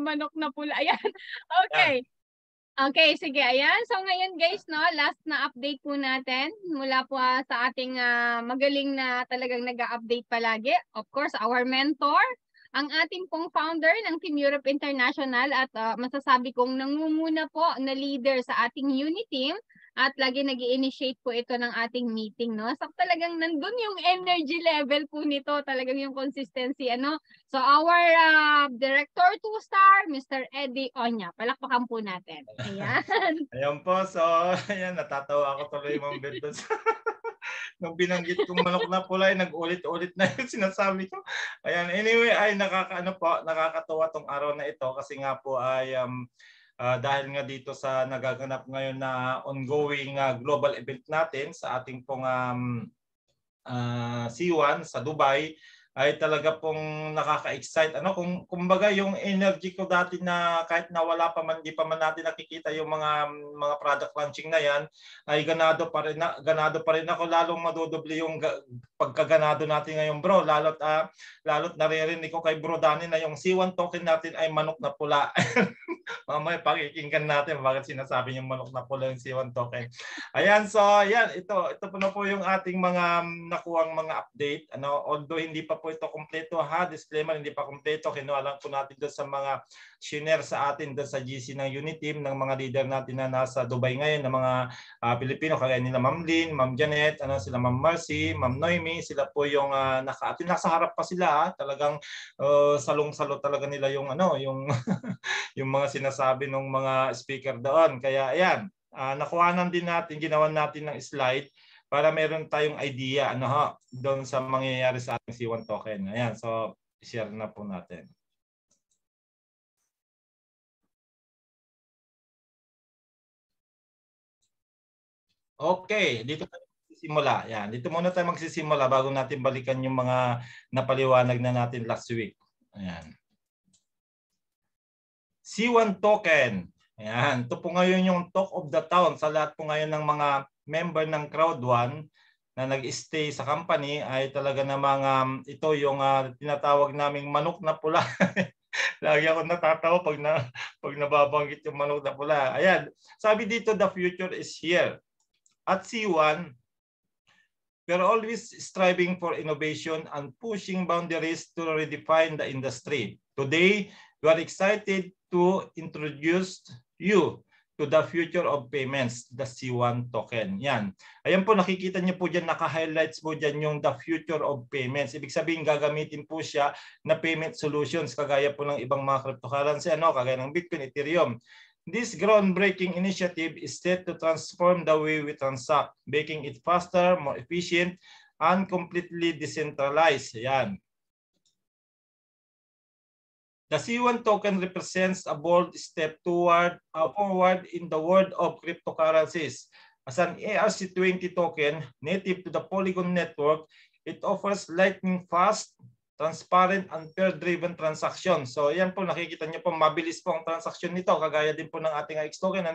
manok na pula. Ayan. Yan. Okay. Okay, sige. Ayan. So ngayon guys, no, last na update po natin mula po sa ating magaling na talagang nag-update palagi. Of course, our mentor, ang ating pong founder ng Team Europe International at masasabi kong nangunguna po na leader sa ating unit team at lagi nag-i-initiate po ito ng ating meeting, no? So talagang nandun yung energy level po nito, talagang yung consistency, ano? So our director 2-star, Mr. Eddie Onya. Palakpakan po natin. Ayan. Ayan po. So, ayan, natatawa ako tuloy, Ma'am Beth. Nung binanggit kong manok na pula, nag-ulit-ulit na yung sinasabi ko. Ayan, anyway, ay nakakatuwa tong araw na ito kasi nga po ay dahil nga dito sa nagaganap ngayon na ongoing global event natin sa ating pong C1 sa Dubai, ay talaga pong nakaka-excite. Ano, kumbaga yung energy ko dati na kahit na wala pa man, di pa man natin nakikita yung mga product launching na yan, ay ganado pa rin ako, lalong madodoble yung pagkaganado natin ngayon, bro. Lalo't naririnig ko kay Bro Danny na yung C1 token natin ay manok na pula. Mamaya pakikinggan natin bakit sinasabi yung manok na pula yung C1 token. Ayan, so ayan, ito po yung ating mga nakuhang mga update. Ano, although hindi pa po ito kompleto, disclaimer, hindi pa kompleto. Kinuha lang po natin doon sa mga share sa atin doon sa GC ng unit team ng mga leader natin na nasa Dubai ngayon, ng mga Pilipino, kagaya nila Ma'am Lynn, Ma'am Janet, sila Ma'am Marcy, Ma'am Noemi, sila po yung nasa harap pa sila, talagang salong-salo talaga nila yung yung yung mga sinasabi ng mga speaker doon. Kaya ayan, nakuhanan din natin, ginawan natin ng slide para meron tayong idea doon sa mangyayari sa ating C1 token. Ayan, so share na po natin. Okay, dito tayo magsisimula. Yan, dito muna tayo magsisimula bago natin balikan yung mga napaliwanag na natin last week. Ayan. C1 token. Ayan, ito po ngayon yung talk of the town sa lahat po ngayon ng mga member ng Crowd1 na nag-stay sa company, ay talaga namang ito yung tinatawag naming manok na pula. Lagi ako natatawa pag nababanggit yung manok na pula. Ayan, sabi dito, the future is here. At C1, we're always striving for innovation and pushing boundaries to redefine the industry. Today, we are excited to introduce you to the future of payments, the C1 token. Yan. Ayan po, nakikita niyo po dyan, naka-highlights po dyan yung the future of payments. Ibig sabihin, gagamitin po siya na payment solutions, kagaya po ng ibang mga cryptocurrency, kagaya ng Bitcoin, Ethereum. This groundbreaking initiative is set to transform the way we transact, making it faster, more efficient, and completely decentralized. Yan. The C1 token represents a bold step forward in the world of cryptocurrencies. As an ERC20 token native to the Polygon network, it offers lightning fast, transparent, and pair-driven transactions. So yan po, nakikita niyo po, mabilis po ang transaction nito, kagaya din po ng ating AX token.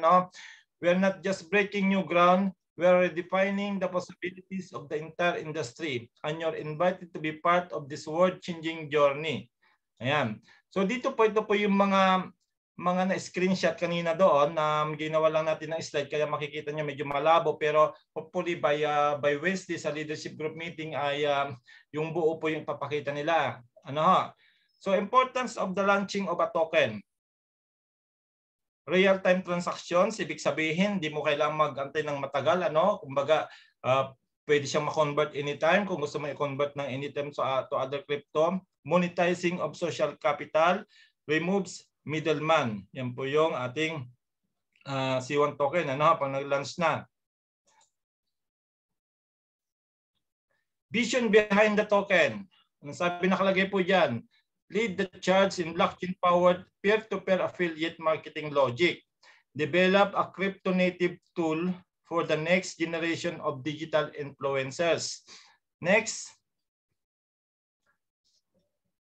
We're not just breaking new ground, we're redefining the possibilities of the entire industry, and you're invited to be part of this world-changing journey. Ayan. So dito po, ito po yung mga na-screenshot kanina doon na ginawa lang natin ng slide, kaya makikita nyo medyo malabo, pero hopefully by Wednesday sa leadership group meeting ay yung buo po yung papakita nila. So importance of the launching of a token. Real-time transactions, ibig sabihin, di mo kailangang mag-antay ng matagal. Kumbaga, pwede siyang ma-convert anytime kung gusto mo i-convert ng anytime to other crypto. Monetizing of social capital, removes middleman. Yan po yung ating C1 token pag nag-launch na. Vision behind the token. Ang sabi nakalagay po dyan, lead the charge in blockchain-powered peer-to-peer affiliate marketing logic. Develop a crypto-native tool for the next generation of digital influencers. Next.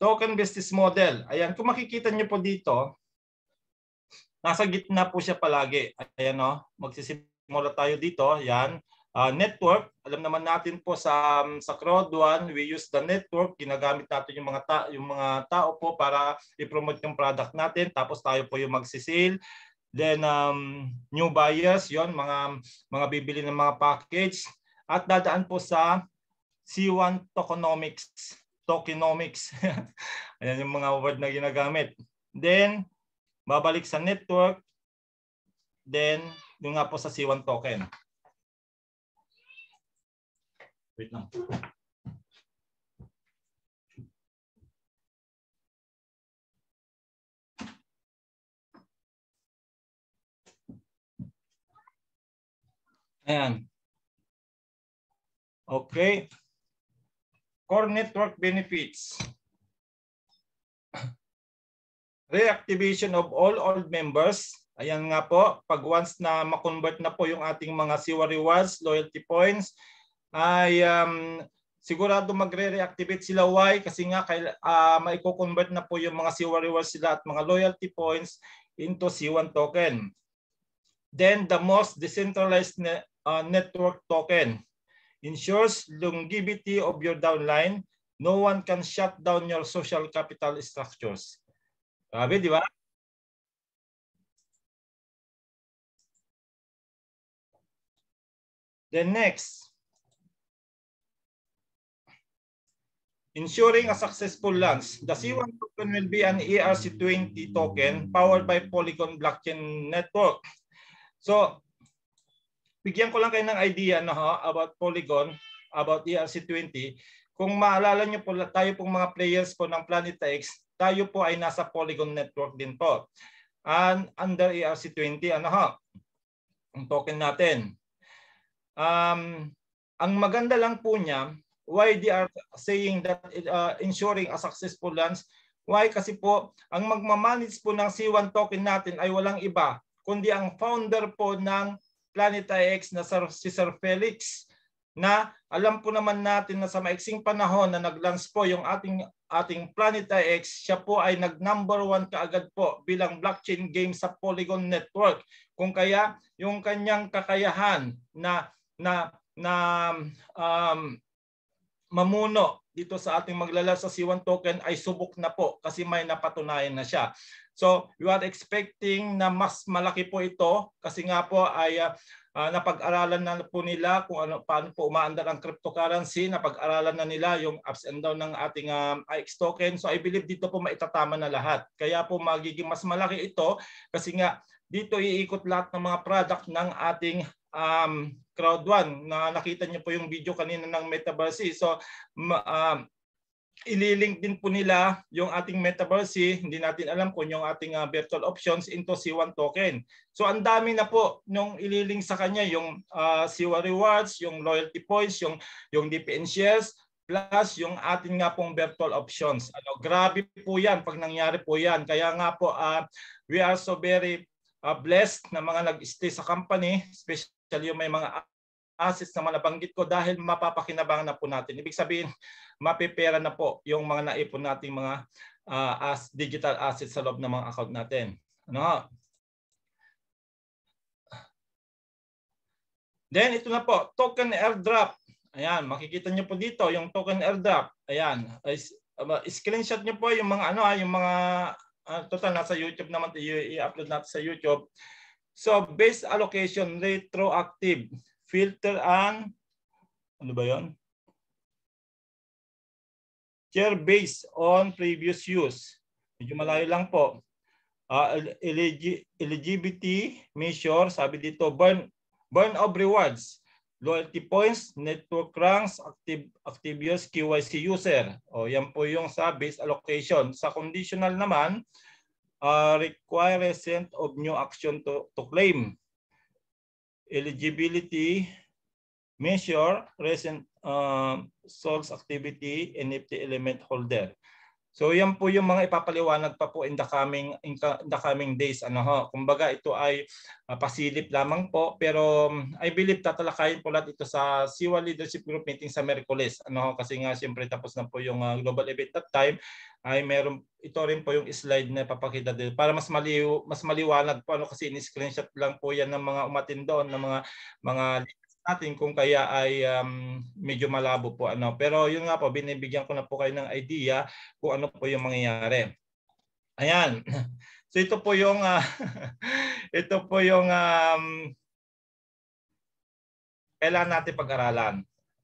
Token business model. Ayan, kung makikita niyo po dito, nasa gitna po siya palagi. Ayan magsisimula tayo dito. Ayan. network. Alam naman natin po sa Crowd1, we use the network. Ginagamit natin yung mga tao po para i-promote yung product natin. Tapos tayo po yung magsisale. Then new buyers, yon mga bibili ng mga package at dadaan po sa C1 tokenomics. Ayan yung mga word na ginagamit. Then babalik sa network. Then yung nga po sa C1 token. Wait lang. Ayan. Okay. Core network benefits. Reactivation of all old members. Ayan nga po, pag once na ma-convert na po yung ating mga Siwa rewards, loyalty points, ay sigurado magre-reactivate sila. Why? Kasi nga maiko-convert na po yung mga Siwa rewards sila at mga loyalty points into C1 token. Then the most decentralized network token ensures longevity of your downline. No one can shut down your social capital structures. Grabe, di ba? Then next, ensuring a successful launch. The C1 token will be an ERC20 token powered by Polygon blockchain network. So, bigyan ko lang kayo ng idea about Polygon, about ERC20. Kung maalala nyo po, tayo pong mga players po ng Planet X, tayo po ay nasa Polygon network din po. And under ERC20, ang token natin. Ang maganda lang po niya, why they are saying that ensuring a successful launch, why? Kasi po, ang magmamanage po ng C1 token natin ay walang iba, kundi ang founder po ng Planet X na si Sir Felix, na alam po naman natin na sa maiksing panahon na nag-launch po yung ating Planet X, siya po ay nag-number 1 kaagad po bilang blockchain game sa Polygon network. Kung kaya yung kanyang kakayahan na mamuno dito sa ating maglalaro sa C1 token ay subok na po kasi may napatunayan na siya. So, we are expecting na mas malaki po ito kasi nga po ay napag-aralan na po nila kung paano po umaandar ang cryptocurrency, napag-aralan na nila yung ups and down ng ating IX token. So, I believe dito po maitatama na lahat. Kaya po magiging mas malaki ito kasi nga dito iikot lahat ng mga product ng ating Crowd1 na nakita niyo po yung video kanina ng Metaverse. So ililink din po nila yung ating Metaverse. Hindi natin alam kung yung ating virtual options into C1 token. So ang dami na po nung ililink sa kanya, yung Siwa rewards, yung loyalty points, yung DPN shares, plus yung ating nga pong virtual options. Grabe po yan pag nangyari po yan. Kaya nga po we are so very blessed na mga nag-stay sa company, especially yung may mga assets na nabanggit ko dahil mapapakinabangan na po natin. Ibig sabihin, mapipera na po yung mga naipon nating mga digital assets sa loob ng mga account natin. Then ito na po, token airdrop. Ayan, makikita nyo po dito yung token airdrop. Ayan, screenshot nyo po yung mga yung mga total nasa YouTube naman, i-upload natin sa YouTube. So, base allocation, retroactive, filter and, ano ba yun? Share based on previous use. Medyo malayo lang po. Eligibility measure, sabi dito, burn of rewards, loyalty points, network ranks, active use, KYC user. Yan po yung sa base allocation. Sa conditional naman, require recent of new action to claim. Eligibility measure recent source activity NFT element holder. So yan po yung mga ipapaliwanag pa po in the coming days. Kumbaga ito ay pasilip lamang po, pero I believe tatalakayin po lahat ito sa Siwa Leadership Group meeting sa Miyerkules. Kasi nga siyempre tapos na po yung global event that time, ay meron ito rin po yung slide na papakita dito para mas maliwanag po kasi in-screenshot lang po yan ng mga umatin doon ng mga natin kung kaya ay medyo malabo po ano. Pero yun nga po, binibigyan ko na po kayo ng idea kung ano po yung mangyayari. Ayan. So ito po yung ito po yung kailangan natin pag-aralan.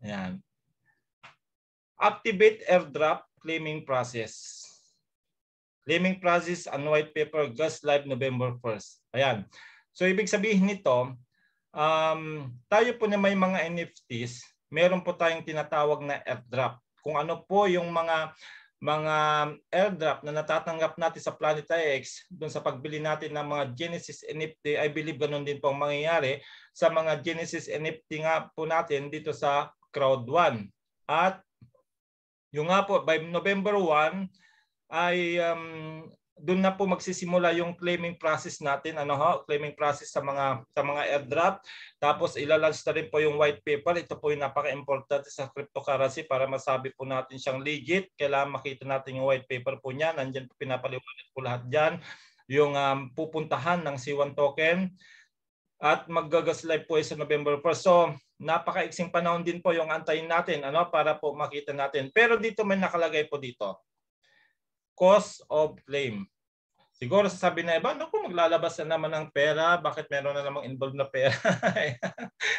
Ayan. Activate airdrop claiming process. Claiming process on white paper goes live November 1st. Ayan. So ibig sabihin nito, tayo po na may mga NFTs, meron po tayong tinatawag na airdrop. Kung ano po yung mga airdrop na natatanggap natin sa Planet X doon sa pagbili natin ng mga Genesis NFT, I believe ganun din po ang mangyayari sa mga Genesis NFT nga po natin dito sa Crowd1. At yung nga po by November 1 ay doon na po magsisimula yung claiming process natin, claiming process sa mga airdrop. Tapos ilalunch na rin po yung white paper. Ito po yung napaka-importante sa cryptocurrency para masabi po natin siyang legit. Kailangan makita natin yung white paper po niya. Nandiyan po pinapaliwanag po lahat diyan. Yung pupuntahan ng C1 token at maggagas live po sa November 1st. So napaka-iksing panahon din po yung antayin natin para po makita natin. Pero dito may nakalagay po dito. Cost of claim. Siguro sasabi na iba, naku, maglalabas na naman ng pera, bakit meron na namang involved na pera?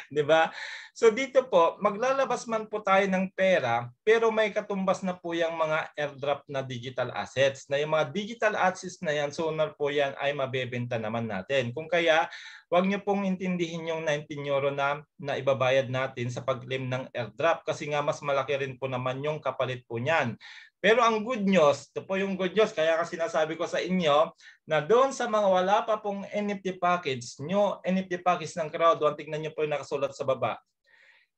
'Di ba? So dito po, maglalabas man po tayo ng pera, pero may katumbas na po yung mga airdrop na digital assets. Na yung mga digital assets na yan, sooner po yan ay mabebenta naman natin. Kung kaya, wag niyo pong intindihin yung 19 euro na ibabayad natin sa pag-claim ng airdrop kasi nga mas malaki rin po naman yung kapalit po niyan. Pero ang good news, ito po yung good news, kaya kasi sinasabi ko sa inyo na doon sa mga wala pa pong NFT package, new NFT package ng Crowd1, tignan nyo po yung nakasulat sa baba.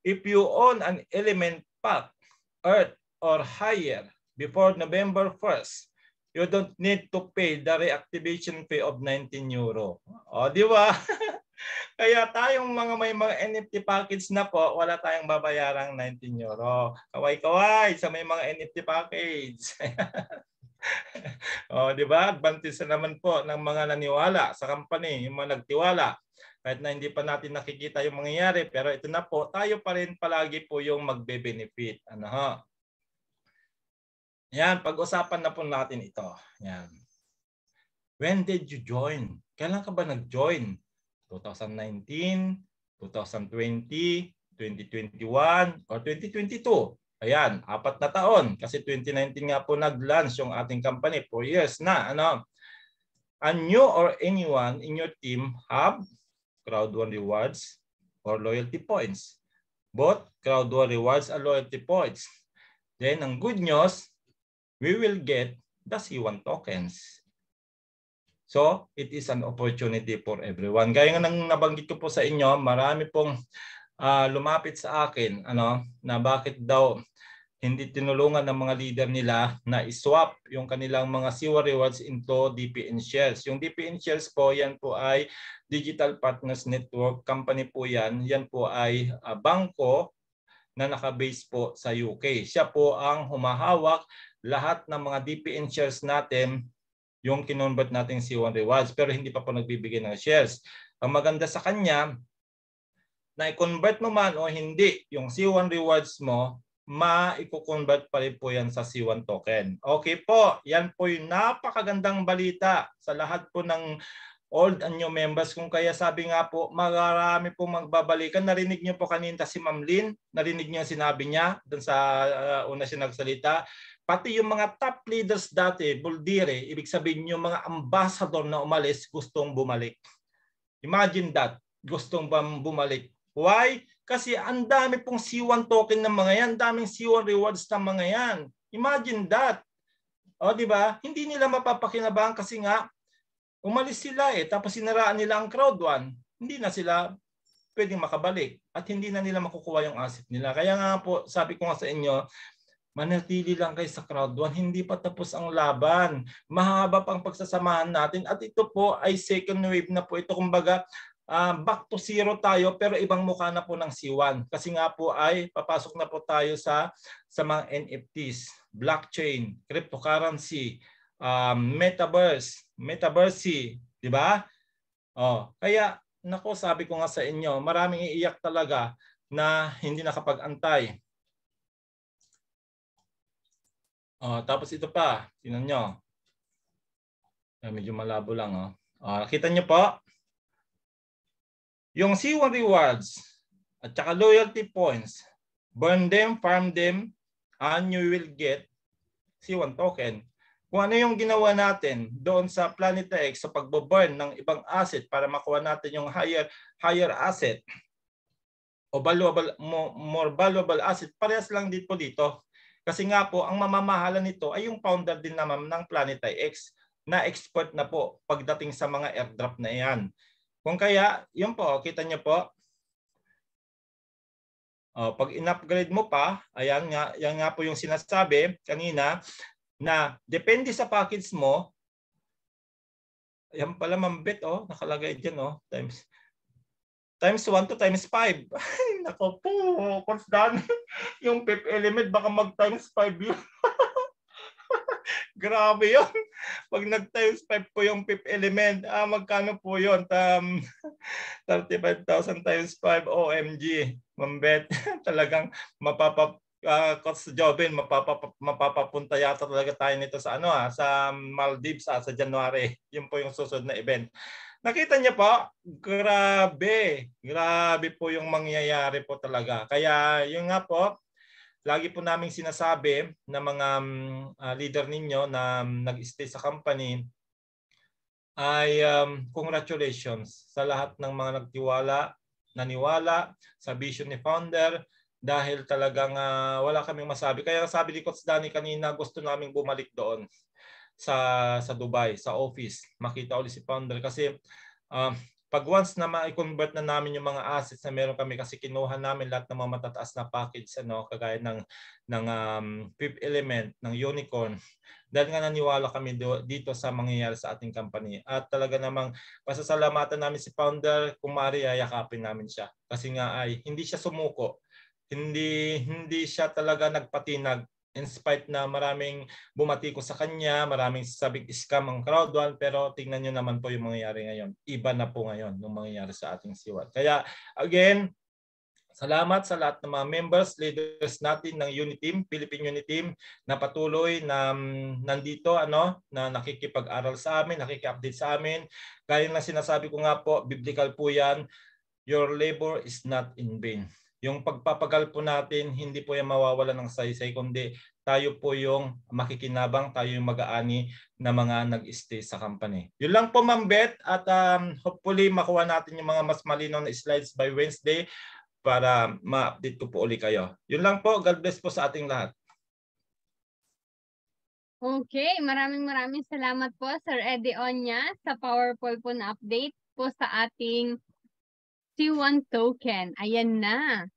If you own an element pack, Earth or higher before November 1st, you don't need to pay the reactivation fee of 19 euro. O, di ba? Kaya tayong may mga NFT package na po, wala tayong babayarang 19 euro. Kaway-kaway sa may mga NFT package. O, di ba? Advantage na naman po ng mga naniwala sa company, yung mga nagtiwala. Kahit na hindi pa natin nakikita yung mangyayari, pero ito na po, tayo pa rin palagi po yung magbe-benefit. Yan, pag-usapan na po natin ito. Yan. When did you join? Kailan ka ba nag-join? 2019, 2020, 2021, or 2022. Ayan, 4 na taon. Kasi 2019 nga po nag-launch yung ating company. 4 years na. And you or anyone in your team have Crowd1 rewards or loyalty points. Both Crowd1 rewards and loyalty points. Then, ang good news, we will get the C1 tokens. So, it is an opportunity for everyone. Gaya nga nang nabanggit ko po sa inyo, marami pong lumapit sa akin na bakit daw hindi tinulungan ng mga leader nila na iswap yung kanilang mga C1 rewards into DPN shares. Yung DPN shares po, yan po ay Digital Partners Network. Company po yan. Yan po ay bangko na nakabase po sa UK. Siya po ang humahawak lahat ng mga DPN shares natin yung kinonvert natin C1 rewards pero hindi pa po nagbibigay ng shares. Ang maganda sa kanya, na i-convert mo man o hindi, yung C1 rewards mo, ma-i-convert pa rin po yan sa C1 token. Okay po, yan po yung napakagandang balita sa lahat po ng old and new members. Kung kaya sabi nga po, marami po magbabalikan. Narinig niyo po kanina si Ma'am Lynn, narinig niyo sinabi niya doon sa una siya nagsalita. Pati yung mga top leaders dati, buldire, ibig sabihin yung mga ambassador na umalis, gustong bumalik. Imagine that, gustong bumalik. Why? Kasi ang dami pong C1 token ng mga yan, daming C1 rewards ng mga yan. Imagine that. O, di ba? Hindi nila mapapakinabangan kasi nga, umalis sila tapos sinaraan nila ang Crowd1. Hindi na sila pwedeng makabalik at hindi na nila makukuha yung asset nila. Kaya nga po, sabi ko nga sa inyo, manatili lang kayo sa Crowd1. Hindi pa tapos ang laban. Mahaba pang pagsasamahan natin. At ito po ay second wave na po. Ito kumbaga, back to zero tayo pero ibang mukha na po ng C1. Kasi nga po ay papasok na po tayo sa mga NFTs, blockchain, cryptocurrency, metaverse, di ba? Kaya nako, sabi ko nga sa inyo, maraming iiyak talaga na hindi nakapag-antay. Tapos ito pa, tingnan nyo. Medyo malabo lang. Nakita nyo po, yung C1 rewards at saka loyalty points, burn them, farm them, and you will get C1 token. Kung ano yung ginawa natin doon sa Planeta X sa pagbo-burn ng ibang asset para makuha natin yung higher asset o more valuable asset, parehas lang dito. Kasi nga po, ang mamamahala nito ay yung founder din naman ng Planeta X na expert na po pagdating sa mga airdrop na yan. Kung kaya, yun po, kita nyo po, pag in-upgrade mo pa, ayan nga, yan nga po yung sinasabi kanina, na depende sa package mo, ayan pala mambet, nakalagay dyan, times 1 to times 5. Nako po, Coach Dan, yung fifth element baka mag-times 5 yun. Grabe yun. Pag nag-times 5 po yung fifth element, magkano po yun? 35,000 times 5, OMG. Mambet, talagang Coach Jobin, mapapapunta yata talaga tayo nito sa sa Maldives sa January. Yun po yung susunod na event. Nakita niyo po, grabe po yung mangyayari po talaga. Kaya yun nga po, lagi po naming sinasabi ng mga leader ninyo na nag-stay sa company ay congratulations sa lahat ng mga naniwala sa vision ni founder, dahil talagang wala kaming masabi. Kaya sabi ni Coach Danny kanina, gusto naming bumalik doon sa Dubai, sa office, makita ulit si founder kasi pag once na ma-convert na namin yung mga assets na meron kami, kasi kinuha namin lahat ng mga matataas na package kagaya ng fifth element, ng unicorn, dahil nga naniwala kami dito sa mangyayari sa ating company. At talaga namang pasasalamatan namin si founder, kung maaari yakapin namin siya kasi nga ay hindi siya sumuko, hindi siya talaga nagpatinag. In spite na maraming bumati ko sa kanya, maraming sabing scam ang crowd one, pero tingnan nyo naman po yung mangyayari ngayon. Iba na po ngayon yung mangyayari sa ating C1. Kaya again, salamat sa lahat ng mga members, leaders natin ng Uniteam, Philippine Uniteam, na patuloy na nandito, na nakikipag-aral sa amin, nakiki-update sa amin. Gaya na sinasabi ko nga po, biblical po yan, your labor is not in vain. Yung pagpapagal po natin, hindi po yan mawawala ng saysay, kundi tayo po yung makikinabang, tayo yung mag-aani na mga nag-stay sa company. Yun lang po, Ma'am Beth, at hopefully makuha natin yung mga mas malinaw na slides by Wednesday para ma-update ko po ulit kayo. Yun lang po, God bless po sa ating lahat. Okay, maraming salamat po Sir Eddie Onya sa powerful po na update po sa ating C1 token. Ayan na.